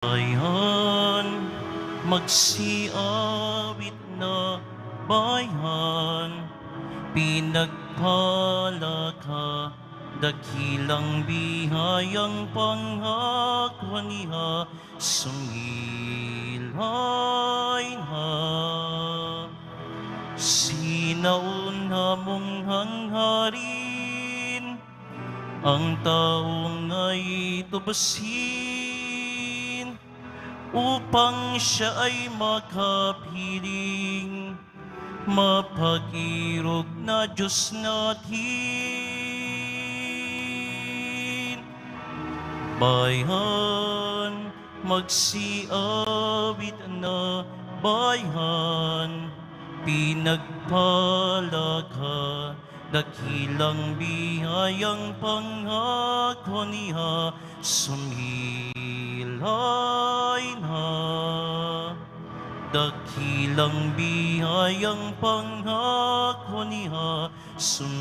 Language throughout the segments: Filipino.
Bayan, magsiawit na bayan, pinagpala ka, dakilang bihayang pangakwa niya, sumilay na. Sinauna mong hangharin, ang taong ay tubasin, upang siya ay makapiling, mapag-irog na Diyos natin. Bayan, magsiawit na bayan, pinagpala ka, dakilang biyayang pangako niya, sumilay na. Dakilang biyayang pangako niya, sumilay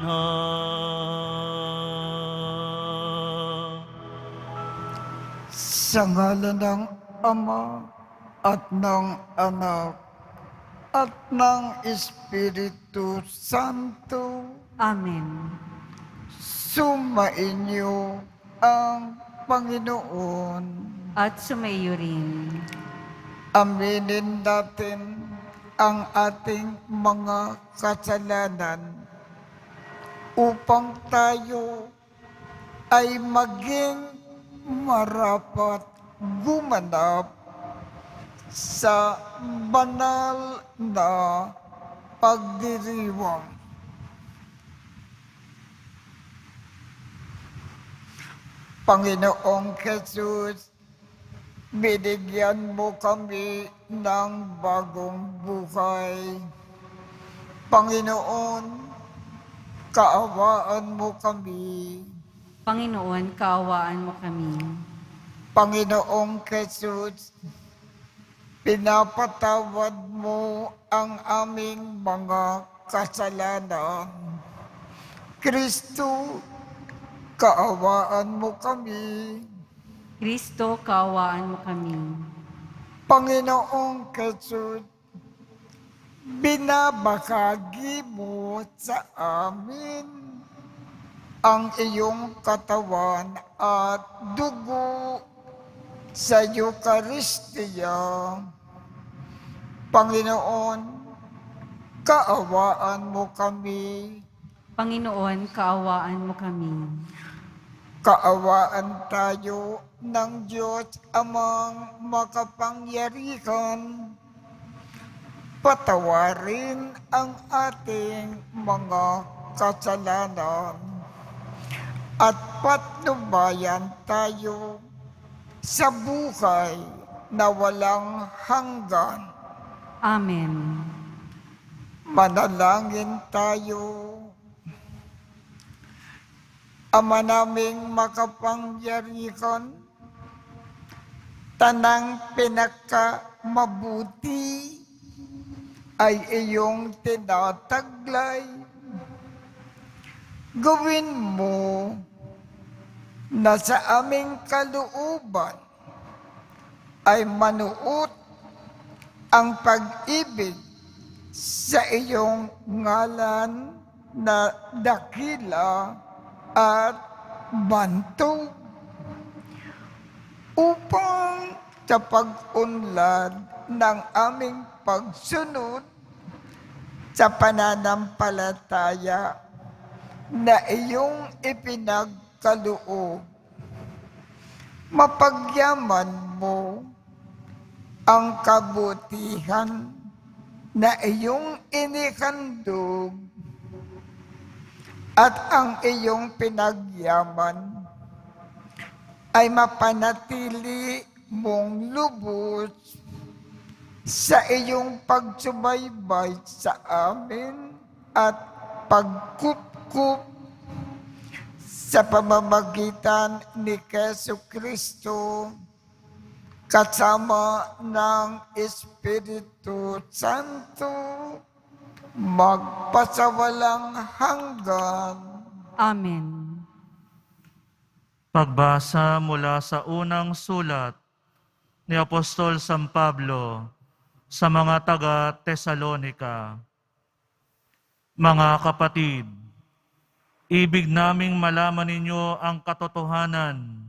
na. Sa ngalan ng Ama at ng Anak at ng Espiritu Santo, Amen. sumainyo ang Panginoon. At sumayo rin. Aminin natin ang ating mga kasalanan upang tayo ay maging marapat gumanap sa banal na pagdiriwang. Panginoong Jesus, binigyan mo kami ng bagong buhay. Panginoon, kaawaan mo kami. Panginoon, kaawaan mo kami. Panginoong Jesus, pinapatawad mo ang aming mga kasalanan. Kristo, kaawaan mo kami. Kristo, kaawaan mo kami. Panginoong Jesus, binabahagi mo sa amin ang iyong katawan at dugo sa Eucharistia. Panginoon, kaawaan mo kami. Panginoon, kaawaan mo kami. Kaawaan tayo ng Diyos Amang makapangyarihan. Patawarin ang ating mga kasalanan at patnubayan tayo sa buhay na walang hanggan. Amen. Manalangin tayo. Ama naming makapangyarihan, tanang pinakamabuti ay iyong tinataglay. Gawin mo na sa aming kalooban ay manuot ang pag-ibig sa iyong ngalan na dakila at bantog, upang sa pag-unlad ng aming pagsunod sa pananampalataya na iyong ipinagkaloob, mapagyaman mo ang kabutihan na iyong inihandog at ang iyong pinagyaman ay mapanatili mong lubos sa iyong pagsubaybay sa amin at pagkupkup sa pamamagitan ni Jesucristo kasama ng Espiritu Santo magpasawalang hanggan. Amen. Pagbasa mula sa unang sulat ni Apostol San Pablo sa mga taga-Tesalonika. Mga kapatid, ibig naming malaman ninyo ang katotohanan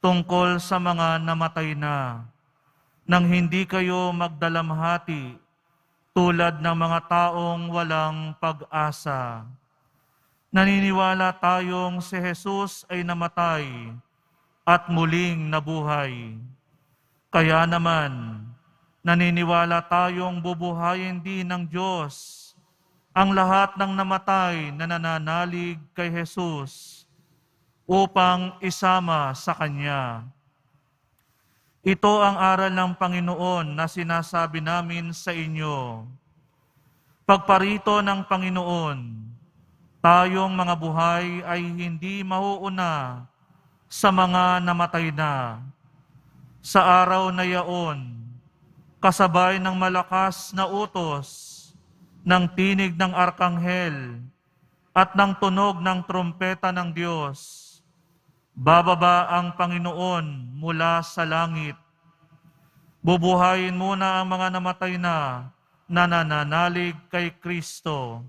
tungkol sa mga namatay na, nang hindi kayo magdalamhati tulad ng mga taong walang pag-asa. Naniniwala tayong si Jesus ay namatay at muling nabuhay. Kaya naman, naniniwala tayong bubuhayin din ng Diyos ang lahat ng namatay na nananalig kay Jesus upang isama sa Kanya. Ito ang aral ng Panginoon na sinasabi namin sa inyo. Pagparito ng Panginoon, tayong mga buhay ay hindi mauuna sa mga namatay na. Sa araw na yaon, kasabay ng malakas na utos, ng tinig ng arkanghel, at ng tunog ng trumpeta ng Diyos, bababa ang Panginoon mula sa langit. Bubuhayin muna ang mga namatay na nananalig kay Kristo.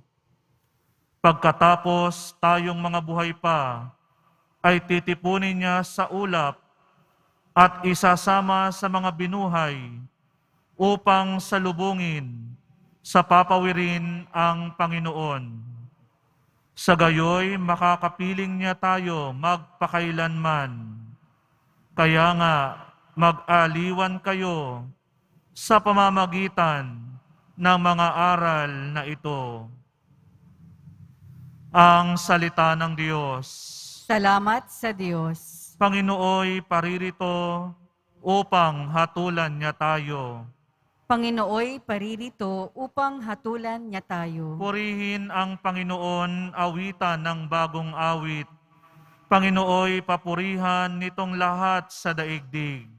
Pagkatapos tayong mga buhay pa, ay titipunin niya sa ulap at isasama sa mga binuhay upang salubungin sa papawirin ang Panginoon. Sa gayoy, makakapiling niya tayo magpakailanman. Kaya nga, mag-aliwan kayo sa pamamagitan ng mga aral na ito. Ang salita ng Diyos. Salamat sa Diyos. Panginooy paririto upang hatulan niya tayo. Panginooy paririto upang hatulan niya tayo. Purihin ang Panginoon, awitan ng bagong awit. Panginooy papurihan nitong lahat sa daigdig.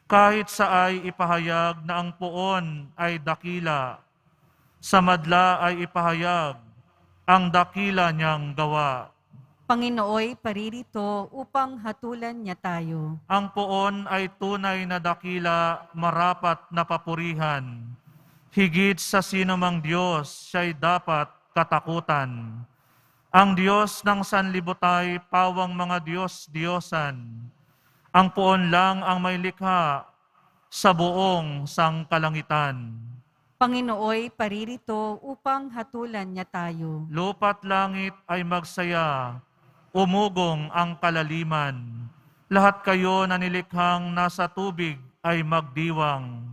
Kahit sa ay ipahayag na ang puon ay dakila, sa madla ay ipahayag ang dakila niyang gawa. Panginooy paririto upang hatulan niya tayo. Ang poon ay tunay na dakila, marapat na papurihan. Higit sa sinumang Diyos, siya'y dapat katakutan. Ang Diyos ng sanlibutay, pawang mga Diyos-Diyosan. Ang poon lang ang may likha sa buong sangkalangitan. Panginooy paririto upang hatulan niya tayo. Lupa't langit ay magsaya, umugong ang kalaliman. Lahat kayo na nilikhang nasa tubig ay magdiwang.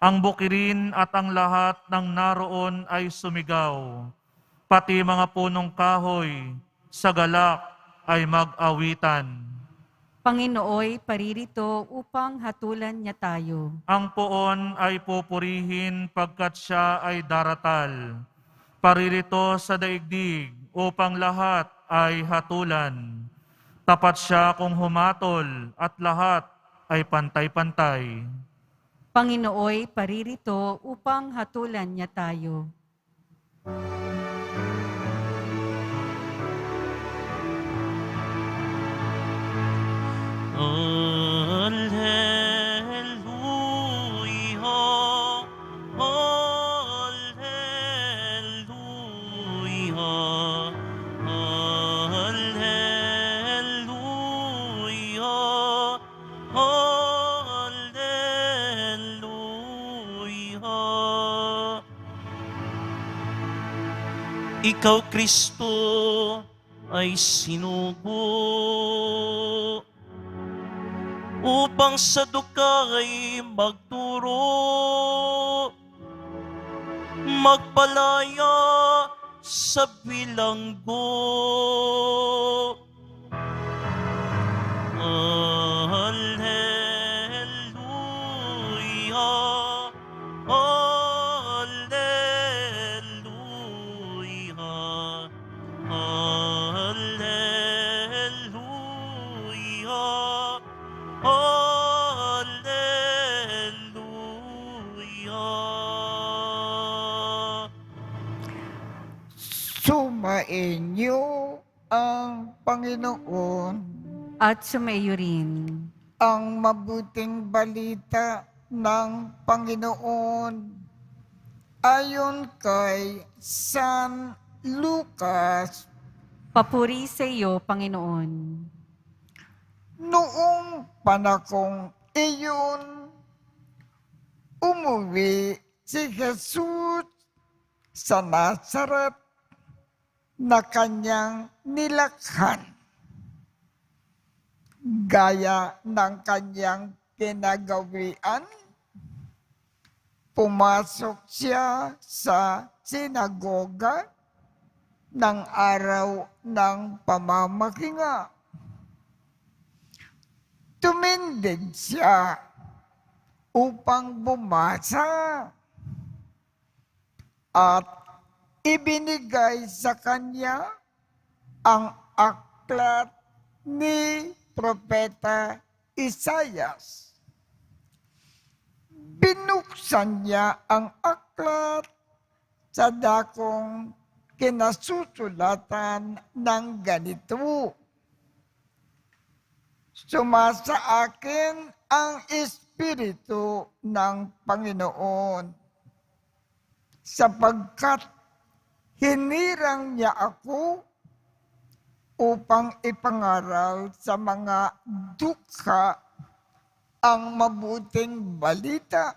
Ang bukirin at ang lahat ng naroon ay sumigaw. Pati mga punong kahoy sa galak ay mag-awitan. Panginooy paririto upang hatulan niya tayo. Ang poon ay pupurihin pagkat siya ay daratal. Paririto sa daigdig upang lahat ay hatulan. Tapat siya kung humatol at lahat ay pantay-pantay. Panginooy paririto upang hatulan niya tayo. Alleluia, Alleluia, Alleluia, Alleluia. Ikaw, Kristo, ay sinugo upang sa dukay magturo, magpalaya sa bilanggo. Alleluia, Alleluia, Alleluia, Alleluia. Sumainyo ang Panginoon. at sumaiyo rin. Ang mabuting balita ng Panginoon ayon kay San Lucas. Papuri sa iyo, Panginoon. Noong panahong iyon, umuwi si Jesus sa Nazaret na kanyang nilakhan. Gaya ng kanyang kinagawian, pumasok siya sa sinagoga ng araw ng pamamahinga. Tumindig siya upang bumasa at ibinigay sa kanya ang aklat ni Propeta Isaias. Binuksan niya ang aklat sa dakong kinasusulatan ng ganito. Sumasa akin ang Espiritu ng Panginoon, sapagkat hinirang niya ako upang ipangaral sa mga dukha ang mabuting balita.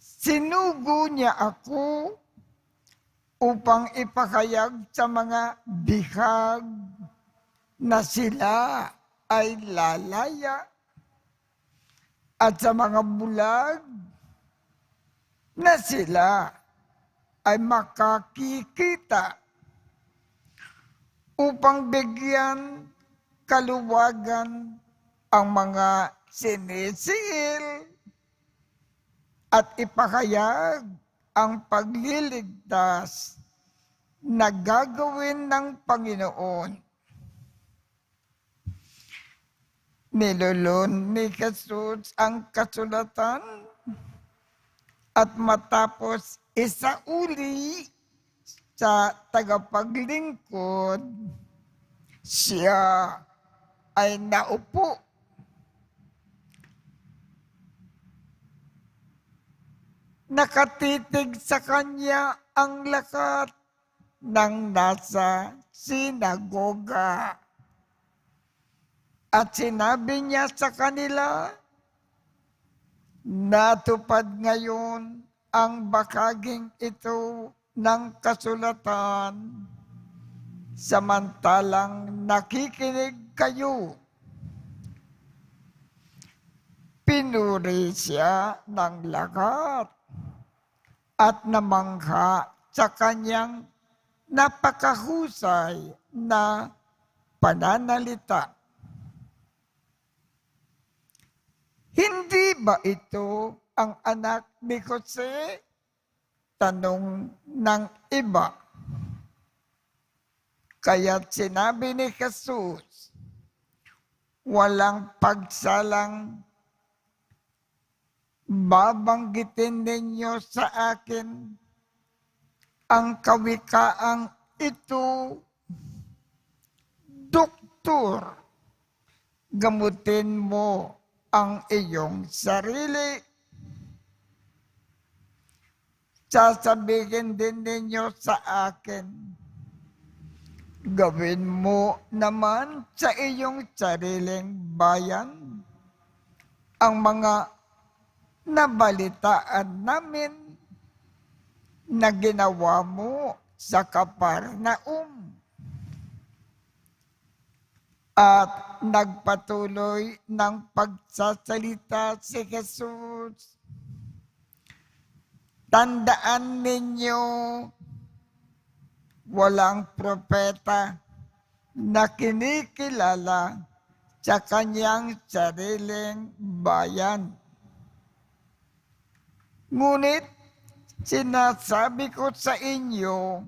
Sinugo niya ako upang ipahayag sa mga bihag na sila ay lalaya at sa mga bulag na sila ay makakikita, upang bigyan kaluwagan ang mga sinisil at ipahayag ang pagliligtas na gagawin ng Panginoon. Nilulun ni Jesus ang kasulatan at matapos isauli sa tagapaglingkod, siya ay naupo. Nakatitig sa kanya ang lahat ng nasa sinagoga. At sinabi niya sa kanila, natupad ngayon ang bakaging ito ng kasulatan, samantalang nakikinig kayo. Pinuri siya ng lahat at namangha sa kanyang napakahusay na pananalita. Hindi ba ito ang anak ni Jose? Tanong ng iba. Kaya't sinabi ni Jesus, walang pagsalang babanggitin ninyo sa akin ang kawikaang ito, Doktor, gamutin mo ang iyong sarili. Sasabihin din ninyo sa akin, gawin mo naman sa iyong sariling bayan ang mga nabalitaan namin na ginawa mo sa Kaparnaum. At nagpatuloy ng pagsasalita si Jesus. Tandaan ninyo, walang propeta na kinikilala sa kanyang sariling bayan. Ngunit sinasabi ko sa inyo,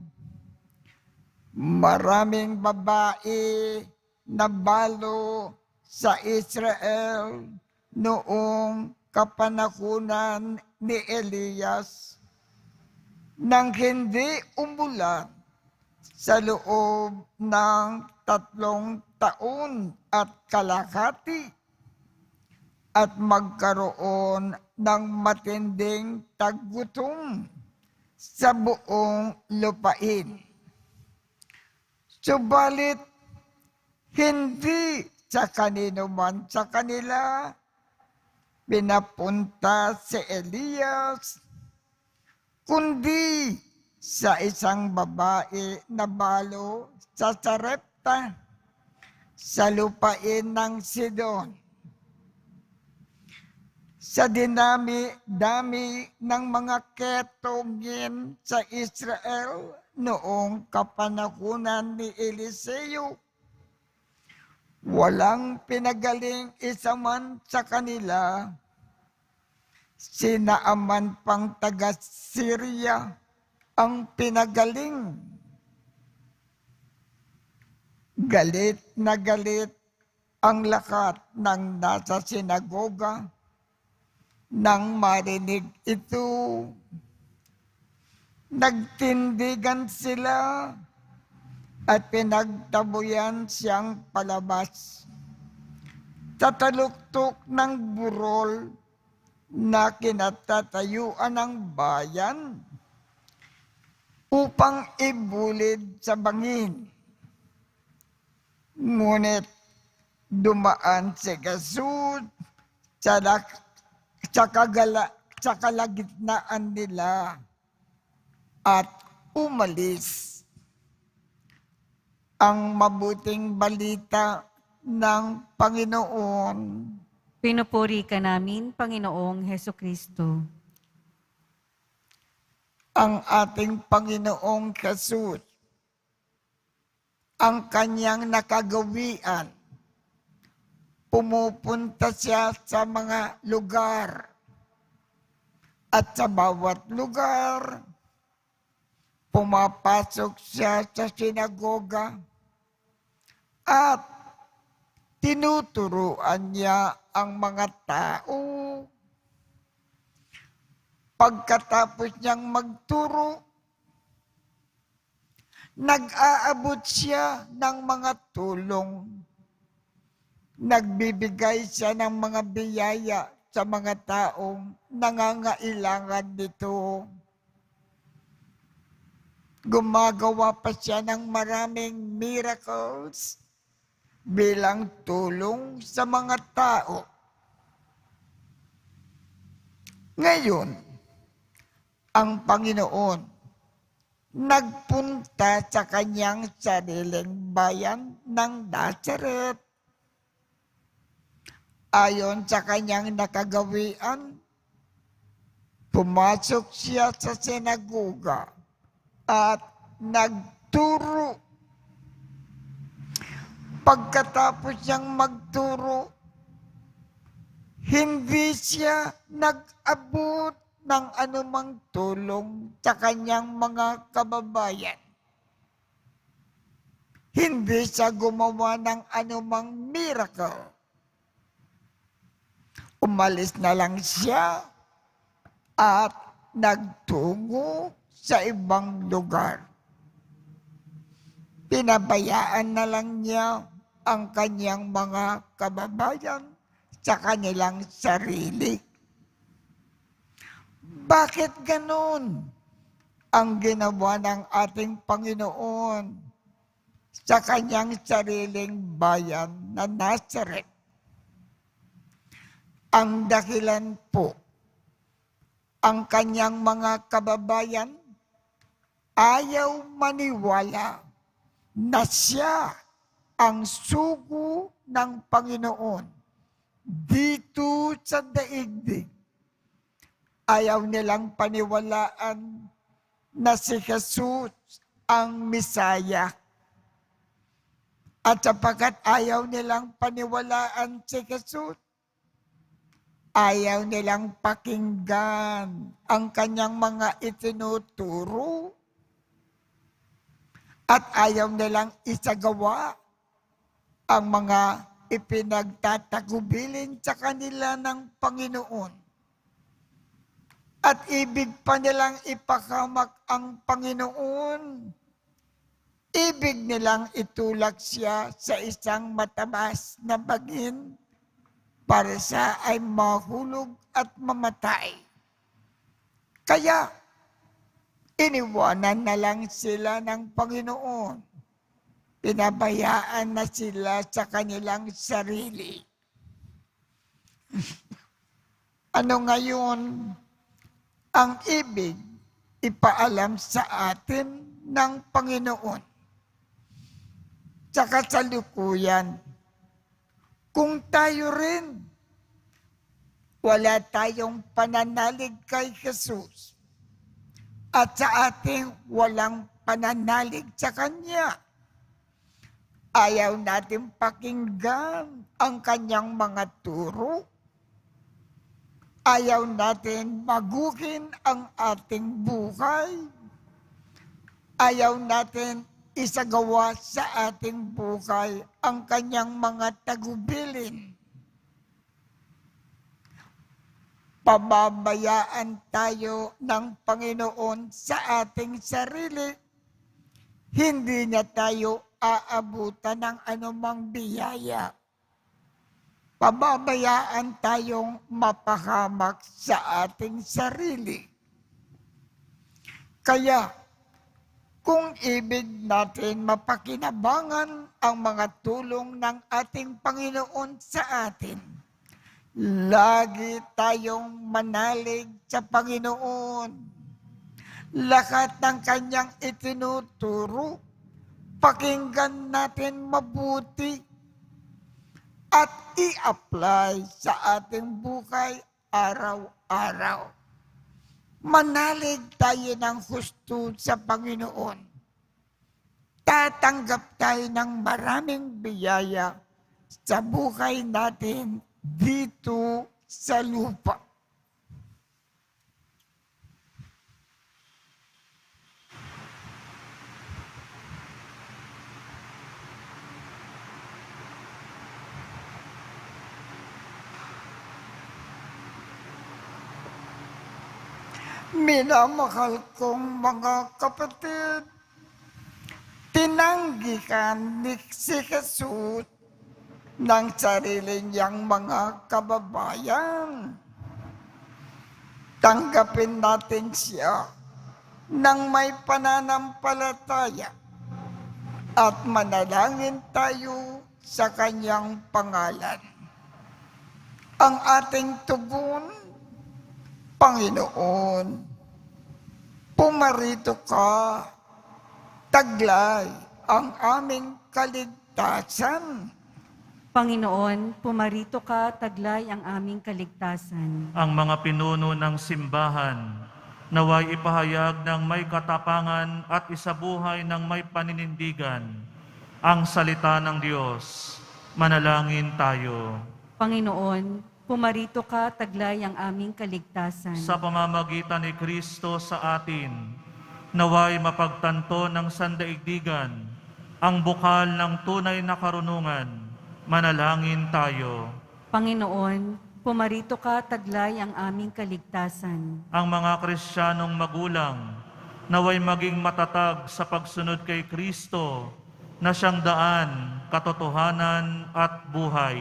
maraming babae na balo sa Israel noong kapanahunan ni Elias nang hindi umulan sa loob ng 3 taon at kalahati at magkaroon ng matinding taggutom sa buong lupain. Subalit, hindi sa kanino man sa kanila pinapunta si Elias, kundi sa isang babae na balo sa Sarepta, sa lupain ng Sidon. Sa dinami-dami ng mga ketongin sa Israel noong kapanahunan ni Eliseo, walang pinagaling isa man sa kanila, sina Aman pang taga Syria ang pinagaling. Galit na galit ang lahat ng nasa sinagoga nang marinig ito. Nagtindigan sila at pinagtabuyan siyang palabas. Tataluktok ng burol na kinatatayuan ng bayan upang ibulid sa bangin. Ngunit dumaan si Jesus sa kalagitnaan nila at umalis. Ang mabuting balita ng Panginoon. Pinupuri ka namin, Panginoong Hesukristo. Ang ating Panginoong Jesus, ang kanyang nakagawian, pumupunta siya sa mga lugar at sa bawat lugar, pumapasok siya sa sinagoga at tinuturuan niya ang mga tao. Pagkatapos niyang magturo, nag-aabot siya ng mga tulong. Nagbibigay siya ng mga biyaya sa mga taong nangangailangan nito. Gumagawa pa siya ng maraming miracles bilang tulong sa mga tao. Ngayon, ang Panginoon nagpunta sa kanyang sariling bayan ng Nazareth. Ayon sa kanyang nakagawian, pumasok siya sa sinagoga at nagturo. Pagkatapos niyang magturo, hindi siya nag-abot ng anumang tulong sa kanyang mga kababayan. Hindi siya gumawa ng anumang miracle. Umalis na lang siya at nagtungo sa ibang lugar. Pinabayaan na lang niya ang kanyang mga kababayan sa kanilang sarili. Bakit ganun ang ginawa ng ating Panginoon sa kanyang sariling bayan na Nazareth? Ang dahilan po, ang kanyang mga kababayan ayaw maniwala na siya ang sugo ng Panginoon dito sa daigdig. Ayaw nilang paniwalaan na si Jesus ang Misaya. At sapagkat ayaw nilang paniwalaan si Jesus, ayaw nilang pakinggan ang kanyang mga itinuturo at ayaw nilang isagawa ang mga ipinagtatagubilin sa kanila ng Panginoon. At ibig pa nilang ipakamak ang Panginoon Ibig nilang itulak siya sa isang matamas na bagin para siya ay mahulog at mamatay. Kaya, iniwanan na lang sila ng Panginoon. Pinabayaan na sila sa kanilang sarili. Ano ngayon ang ibig ipaalam sa atin ng Panginoon? Sa kasalukuyan, kung tayo rin wala tayong pananalig kay Jesus at sa ating walang pananalig sa Kanya, ayaw natin pakinggan ang Kanyang mga turo, ayaw natin baguhin ang ating buhay, ayaw natin isagawa sa ating buhay ang Kanyang mga tagubilin. Pababayaan tayo ng Panginoon sa ating sarili, hindi niya tayo aabutan ng anumang biyaya. Pababayaan tayong mapahamak sa ating sarili. Kaya, kung ibig natin mapakinabangan ang mga tulong ng ating Panginoon sa atin, lagi tayong manalig sa Panginoon. Lahat ng Kanyang itinuturo, pakinggan natin mabuti at i-apply sa ating buhay araw-araw. Manalig tayo ng husto sa Panginoon. Tatanggap tayo ng maraming biyaya sa buhay natin dito sa lupa. Minamahal kong mga kapatid, tinanggihan ni si Jesus ng sarili niyang mga kababayan. Tanggapin natin siya ng may pananampalataya at manalangin tayo sa kanyang pangalan. Ang ating tugon, Panginoon, pumarito ka, taglay ang aming kaligtasan. Panginoon, pumarito ka, taglay ang aming kaligtasan. Ang mga pinuno ng simbahan, naway ipahayag ng may katapangan at isabuhay ng may paninindigan ang salita ng Diyos. Manalangin tayo. Panginoon, pumarito ka, taglay ang aming kaligtasan. Sa pamamagitan ni Kristo sa atin, naway mapagtanto ng sandaigdigan ang bukal ng tunay na karunungan. Manalangin tayo. Panginoon, pumarito ka, taglay ang aming kaligtasan. Ang mga Kristiyanong magulang, naway maging matatag sa pagsunod kay Kristo na siyang daan, katotohanan at buhay.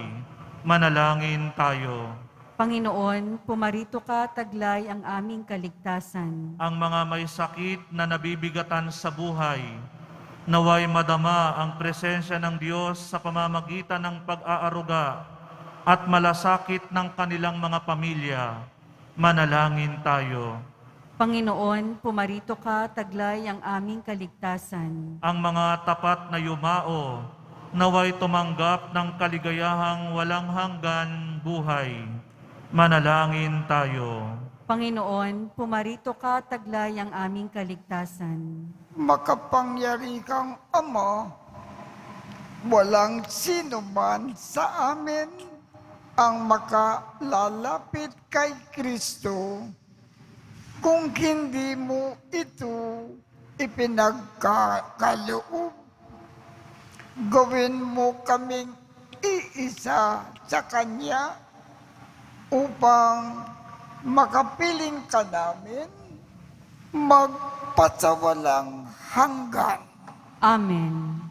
Manalangin tayo. Panginoon, pumarito ka, taglay ang aming kaligtasan. Ang mga may sakit na nabibigatan sa buhay, naway madama ang presensya ng Diyos sa pamamagitan ng pag-aaruga at malasakit ng kanilang mga pamilya. Manalangin tayo. Panginoon, pumarito ka, taglay ang aming kaligtasan. Ang mga tapat na yumao, naway tumanggap ng kaligayahang walang hanggan buhay. Manalangin tayo. Panginoon, pumarito ka, taglay ang aming kaligtasan. Makapangyari kang Ama, walang sino man sa amin ang makalalapit kay Kristo kung hindi mo ito ipinagkakaloob. Gawin mo kaming iisa sa Kanya upang makapiling ka namin magpasawalang hanggan. Amen.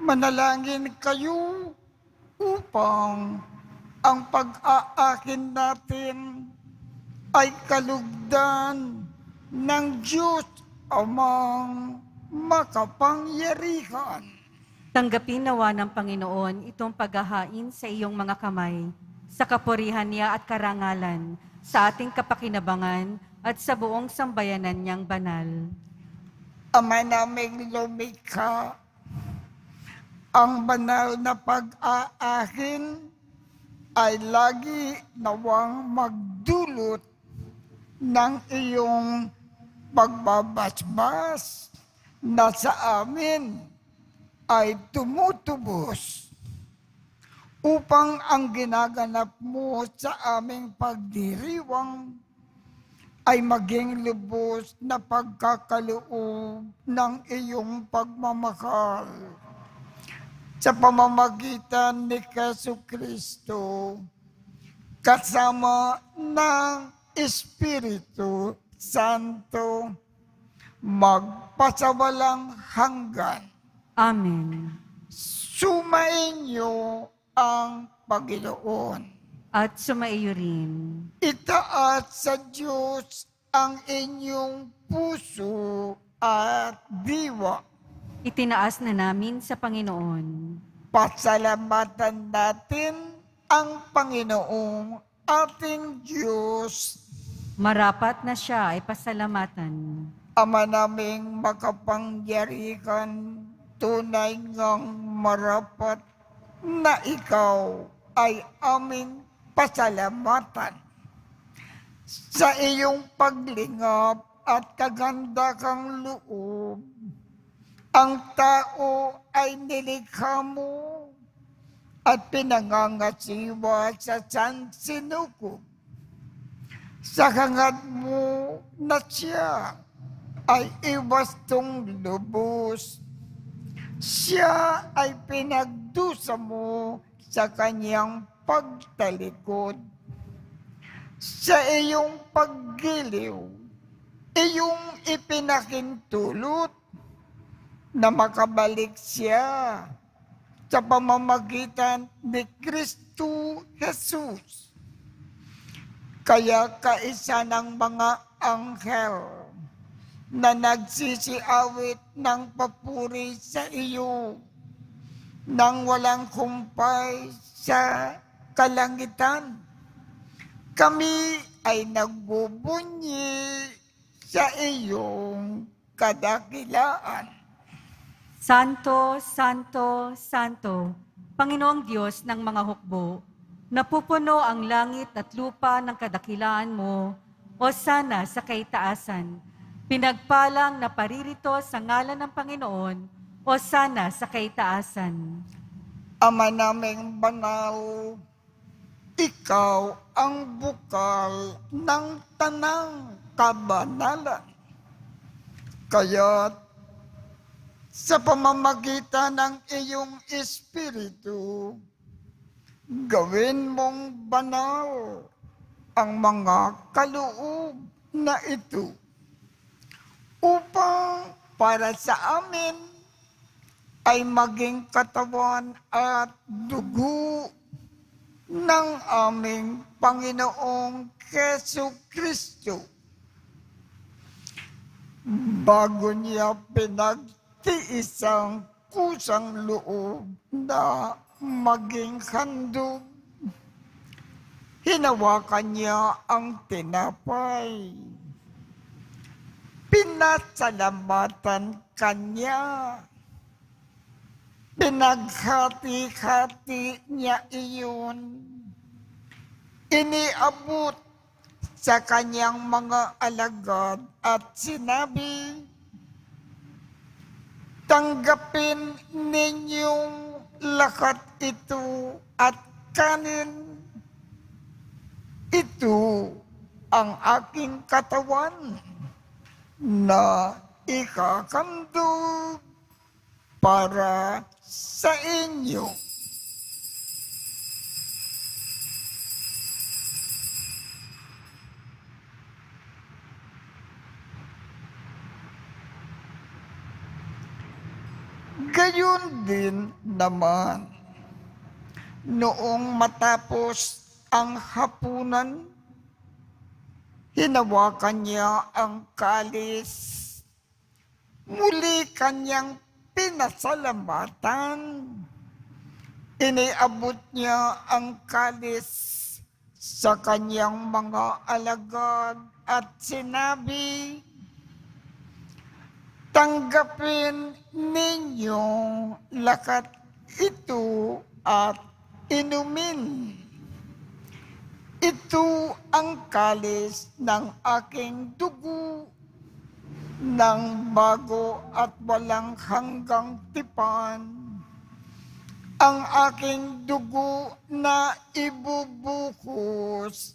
Manalangin kayo upang ang pag-aakin natin ay kalugdan ng Diyos Amang makapangyarihan. Tanggapin nawa ng Panginoon itong paghahain sa iyong mga kamay, sa kapurihan niya at karangalan, sa ating kapakinabangan at sa buong sambayanan niyang banal. Ama naming lumikha, ang banal na pag-aakin ay lagi nawang magdulot ng iyong pagbabasbas na sa amin ay tumutubos upang ang ginaganap mo sa aming pagdiriwang ay maging lubos na pagkakaloob ng iyong pagmamahal. Sa pamamagitan ni Jesucristo, kasama ng Espiritu Santo, magpasawalang hanggan. Amen. Sumainyo ang Panginoon. At sumaiyo rin. Itaas sa Diyos ang inyong puso at diwa. Itinaas na namin sa Panginoon. Pasalamatan natin ang Panginoong ating Diyos. Marapat na siya ay pasalamatan. Ama naming makapangyarihan, tunay ngang marapat na ikaw ay aming pasalamatan. Sa iyong paglingap at kaganda kang loob, ang tao ay nilikha mo at pinangangasiwa sa sansinukob. Sa hangad mo na siya ay iwastong lubos. Siya ay pinagdusa mo sa kanyang pagtalikod. Sa iyong paggiliw, iyong ipinakintulot na makabalik siya sa pamamagitan ni Kristo Jesus. Kaya kaisa ng mga anghel na nagsisiawit ng papuri sa iyo nang walang kumpay sa kalangitan. Kami ay nagbubunyi sa iyong kadakilaan. Santo, Santo, Santo, Panginoong Diyos ng mga hukbo, napupuno ang langit at lupa ng kadakilaan mo, o sana sa kaitaasan. Pinagpalang na paririto sa ngalan ng Panginoon, o sana sa kaitaasan. Ama naming banal, ikaw ang bukal ng tanang kabanalan. Kaya't sa pamamagitan ng iyong Espiritu, gawin mong banal ang mga kaloob na ito upang para sa amin ay maging katawan at dugo ng aming Panginoong Jesucristo. Bago niya pinagtiis ang kusang loob na maging handog, hinawakan niya ang tinapay. Pinasalamatan kanya. Pinaghati-hati niya iyon. Iniabot sa kanyang mga alagad at sinabi, tanggapin ninyong lahat ito at kanin. Ito ang aking katawan na ikakandog para sa inyo. Gayon din naman, noong matapos ang hapunan, hinawakan niya ang kalis. Muli kanyang pinasalamatan. Iniabot niya ang kalis sa kanyang mga alagad at sinabi, tanggapin ninyo lahat ito at inumin. Ito ang kalis ng aking dugo ng bago at walang hanggang tipan. Ang aking dugo na ibubuhos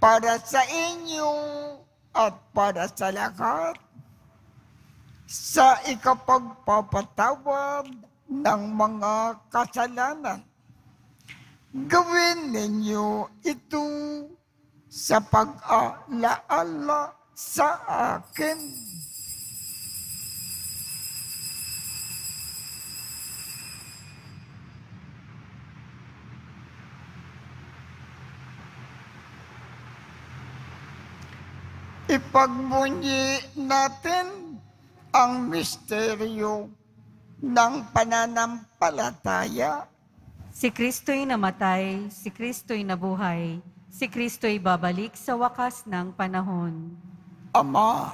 para sa inyo at para sa lahat sa ikapagpapatawad ng mga kasalanan. Gawin ninyo ito sa pag-alaala sa akin. Ipagbunyi natin ang misteryo ng pananampalataya. Si Kristo'y namatay, si Kristo'y nabuhay, si Kristo'y babalik sa wakas ng panahon. Ama,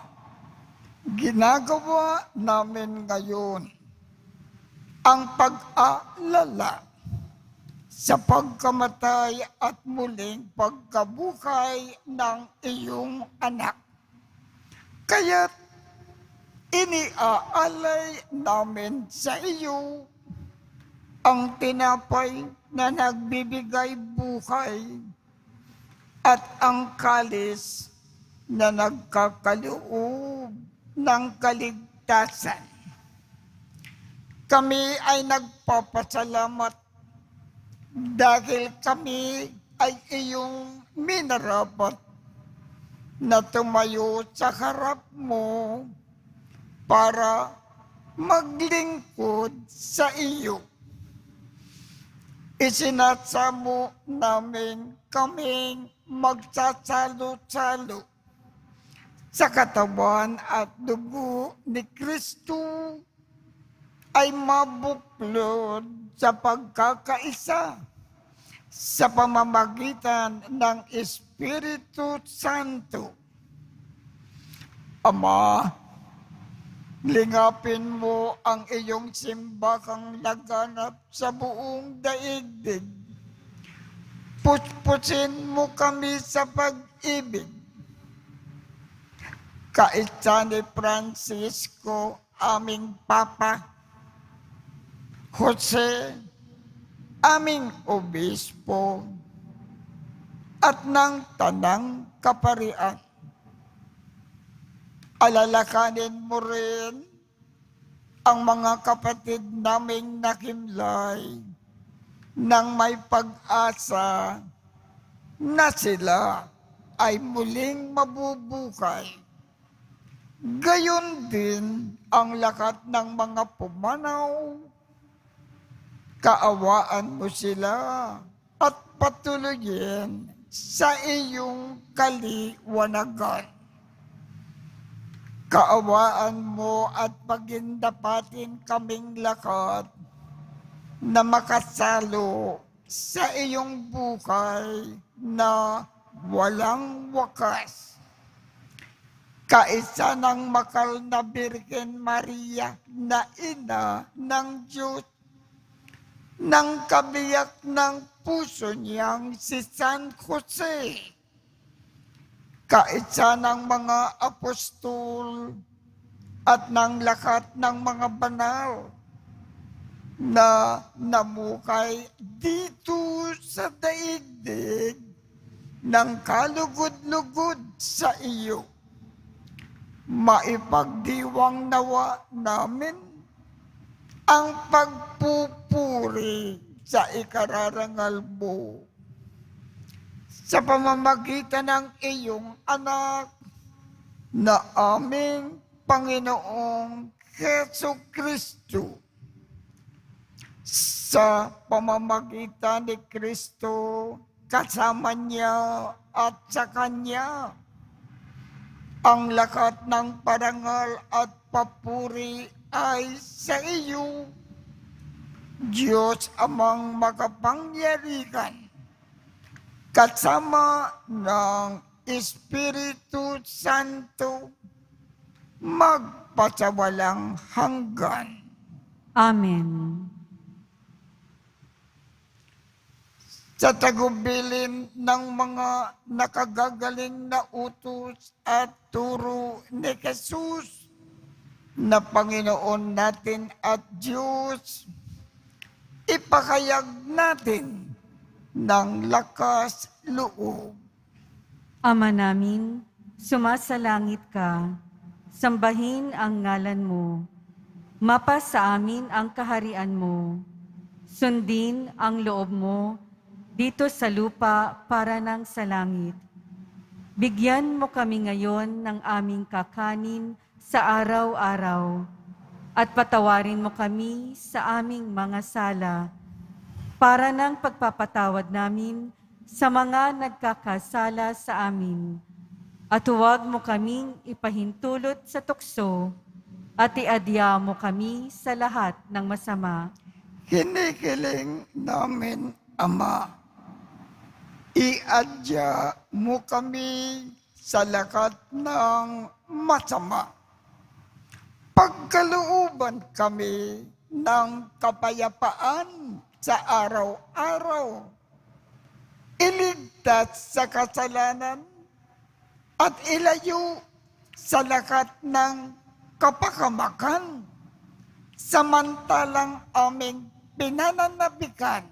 ginagawa namin ngayon ang pag-aalala sa pagkamatay at muling pagkabuhay ng iyong anak. Kaya't iniaalay namin sa iyo ang tinapay na nagbibigay buhay at ang kalis na nagkakaloob ng kaligtasan. Kami ay nagpapasalamat dahil kami ay iyong minarapat na tumayo sa harap mo para maglingkod sa iyo. Isinasamo namin kaming magsasalo-salo sa katawan at dugo ni Kristo ay mabuklod sa pagkakaisa sa pamamagitan ng Espiritu Santo. Ama, lingapin mo ang iyong simbahang laganap sa buong daigdig. Putpusin mo kami sa pag-ibig. Kaisa ni Francisco, aming Papa, Jose, aming Obispo, at ng Tanang Kaparian, Alalakanin mo rin ang mga kapatid naming nakimlay nang may pag-asa na sila ay muling mabubuhay. Gayon din ang lakat ng mga pumanaw. Kaawaan mo sila at patuloyin sa iyong kaliwanagan. Kaawaan mo at pagindapatin kaming lakat na makasalo sa iyong buhay na walang wakas. Kaisa ng makal na Birhen Maria na ina ng Diyos, ng kabiyak ng puso niyang si San Jose, kaisa ng mga apostol at ng lakat ng mga banal na namukay dito sa daigdig ng kalugod-lugod sa iyo. Maipagdiwang nawa namin ang pagpupuri sa ikararangal mo sa pamamagitan ng iyong anak na aming Panginoong Heso Kristo. Sa pamamagitan ni Kristo, kasama niya at sa Kanya, ang lakat ng parangal at papuri ay sa iyo, Diyos Amang makapangyarihan, kasama ng Espiritu Santo, magpasawalang hanggan. Amen. Sa tagubilin ng mga nakagagaling na utos at turo ni Jesus na Panginoon natin at Diyos, ipakayag natin ng lakas loob. Ama namin, sumasalangit ka, sambahin ang ngalan mo. Mapa sa amin ang kaharian mo. Sundin ang loob mo dito sa lupa para ng sa langit. Bigyan mo kami ngayon ng aming kakanin sa araw-araw at patawarin mo kami sa aming mga sala para ng pagpapatawad namin sa mga nagkakasala sa amin. At huwag mo kaming ipahintulot sa tukso at iadya mo kami sa lahat ng masama. Hinihiling namin, Ama, iadya mo kami sa lakat ng masama. Pagkalooban kami ng kapayapaan sa araw-araw. Iligtas sa kasalanan at ilayo sa lakat ng kapakamakan. Samantalang aming pinananabikan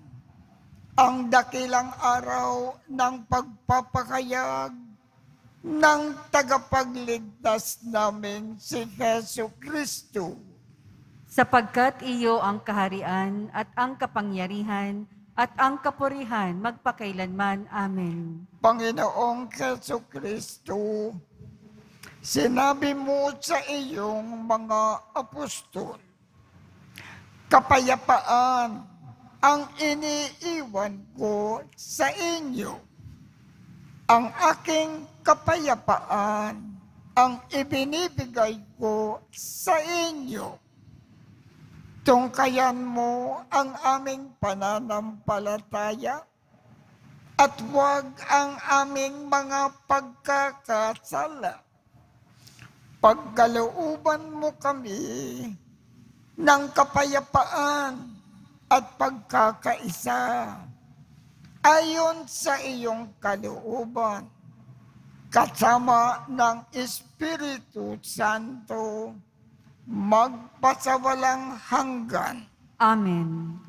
ang dakilang araw ng pagpapakayag ng tagapagligtas namin si Heso Kristo. Sapagkat iyo ang kaharian at ang kapangyarihan at ang kapurihan magpakailanman. Amen. Panginoong Heso Kristo, sinabi mo sa iyong mga apostol, kapayapaan ang iniiwan ko sa inyo. Ang aking kapayapaan ang ibinibigay ko sa inyo. Tungkayan mo ang aming pananampalataya at huwag ang aming mga pagkakasala. Pagkalooban mo kami ng kapayapaan at pagkakaisa ayon sa iyong kalooban, kasama ng Espiritu Santo, magpasawalang hanggan. Amen.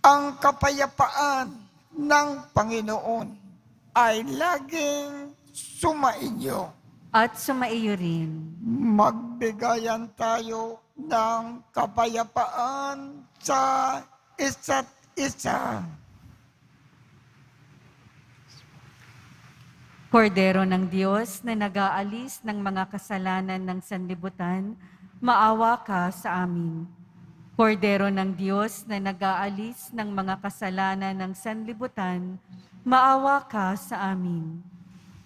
Ang kapayapaan ng Panginoon ay laging sumainyo. At sumaiyo rin. magbigayan tayo ng kapayapaan sa isa't isa. Kordero ng Diyos na nag-aalis ng mga kasalanan ng sanlibutan, maawa ka sa amin. Kordero ng Diyos na nag-aalis ng mga kasalanan ng sanlibutan, maawa ka sa amin.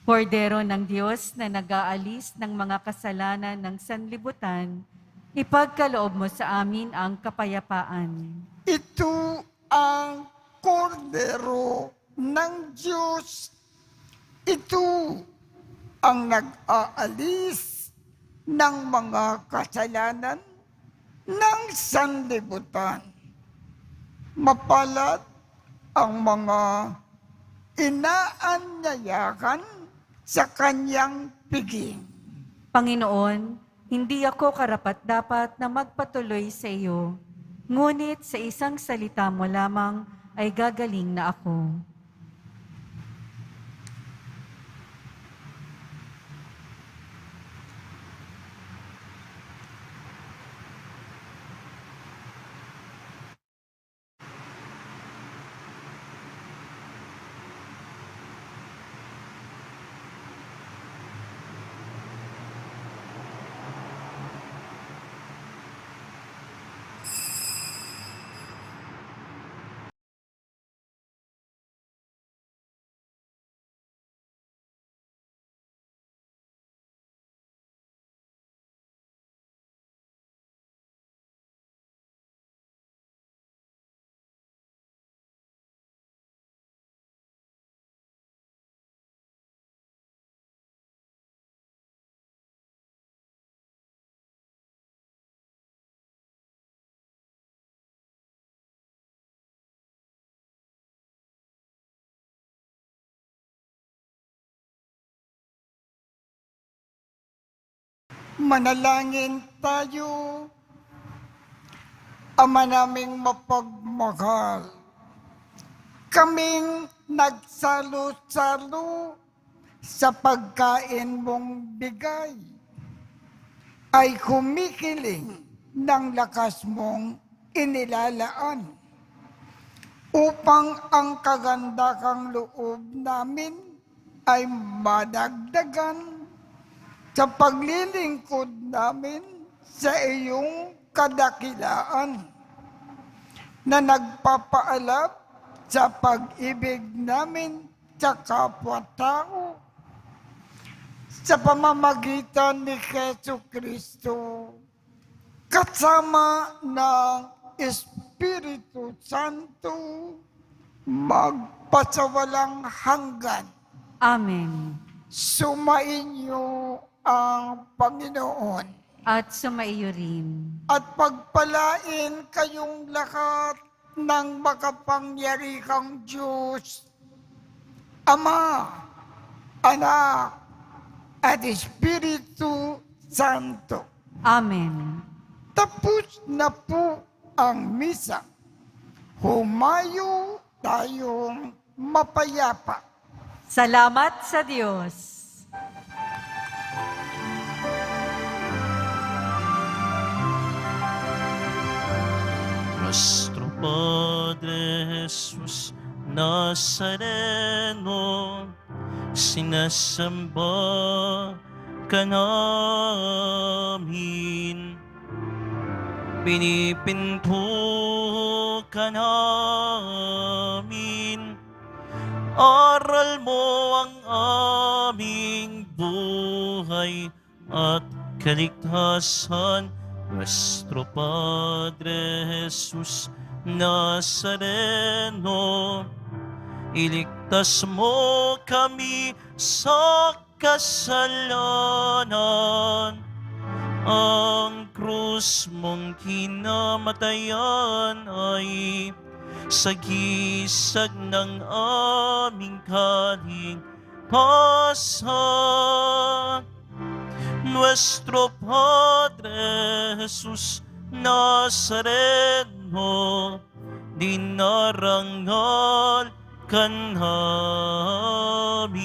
Kordero ng Diyos na nag-aalis ng mga kasalanan ng sanlibutan, ipagkaloob mo sa amin ang kapayapaan. Ito ang kordero ng Diyos. Ito ang nag-aalis ng mga kasalanan ng sanlibutan. Mapalad ang mga inaanyayahan sa kanyang piging. Panginoon, hindi ako karapat-dapat na magpatuloy sa iyo, ngunit sa isang salita mo lamang ay gagaling na ako. Manalangin tayo. Ama naming mapagmahal, kaming nagsalo-salo sa pagkain mong bigay ay kumikiling ng lakas mong inilalaan upang ang kagandakang loob namin ay madagdagan sa paglilingkod namin sa iyong kadakilaan na nagpapaalap sa pag-ibig namin sa kapwa-tao sa pamamagitan ni Jesu Kristo kasama ng Espiritu Santo magpasawalang hanggan. Amen. Sumainyo ang Panginoon At sumaiyo rin. at pagpalain kayong lahat ng makapangyarihang Diyos, Ama, Anak, at Espiritu Santo. Amen. Tapos na po ang misa. Humayo tayong mapayapa. Salamat sa Diyos. Nuestro Padre Jesus Nazareno, sinasamba ka namin. Pinipinto ka namin. Aral mo ang aming buhay at kaligtasan. Nuestro Padre Jesus Nazareno, iligtas mo kami sa kasalanan. Ang krus mong kinamatayan ay sagisag ng aming kaligtasan. Nuestro Padre Jesus Nazareno, dinarangal ka namin.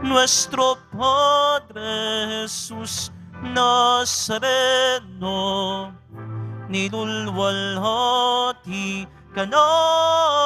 Nuestro Padre Jesus Nazareno, nilulwalhati ka namin.